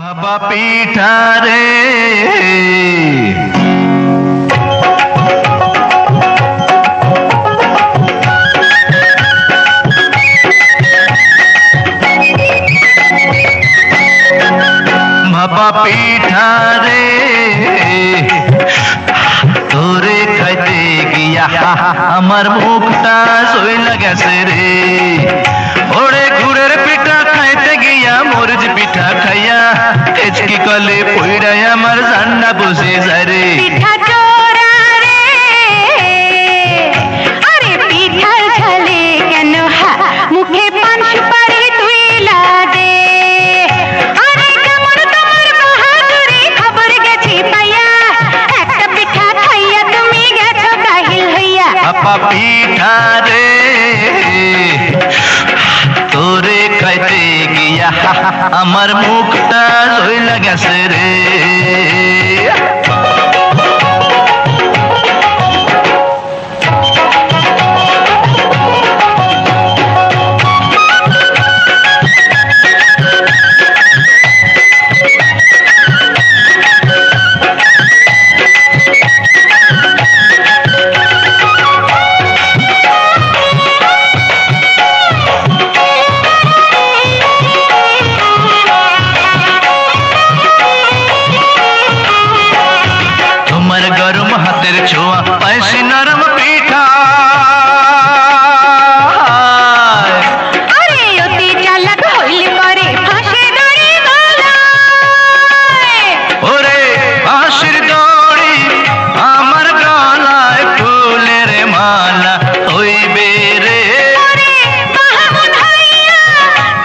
ভাপা পিঠা রে ভাপা পিঠা রে তোরে খাইতে গিয়া আমার মুখটা সইলা গেছে রে। ওরে গুড়ের পিঠা খাইতে গিয়া মরিচ পিঠা খাইয়া এচকি কলে পইড়াই আমার জান্না বসে যায় রে। ভাপা পিঠা রে তোরে খাইতে গিয়া আমার মুখটা সইলা গেছে রে। গরম হাতের ছোঁয়া পাইছি নরম পিঠা অতি চালাক হইলে পরে ফাঁসে দড়ি গলায়। ওরে ফাঁসির দড়ি আমার গলায় ফুলের মালা হইবে রে। মাহমুদ হইয়া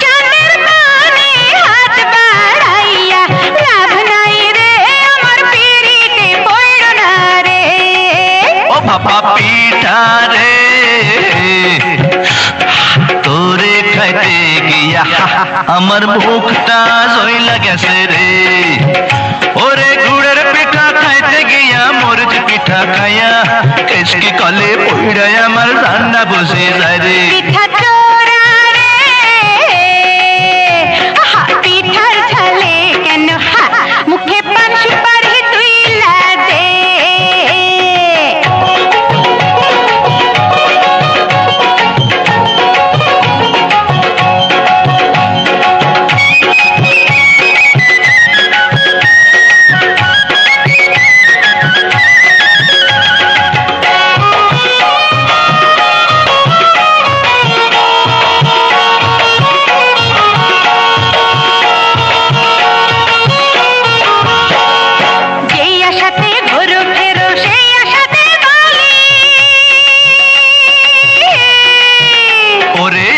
চাঁদের পানে হাত বাড়াইয়া লাভ নাই রে আমার পিরিতে পড়ো না রে। ও ভাপা পিঠা রে তোরে খাইতে গিয়া আমার মুখটা সইলা গেছে রে। ওরে গুড়ের পিঠা খাইতে গিয়া মরিচ পিঠা খাইয়া কেসকি কলে পইড়াই আমার রান্না বসে যায় রে। পিঠা চোরা রে পিঠার ছালে কেন মুখে পান সুপারি তুইলা দে।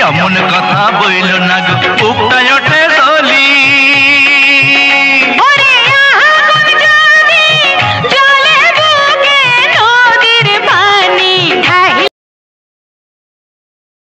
এমন কথা বইল না গো বুকটা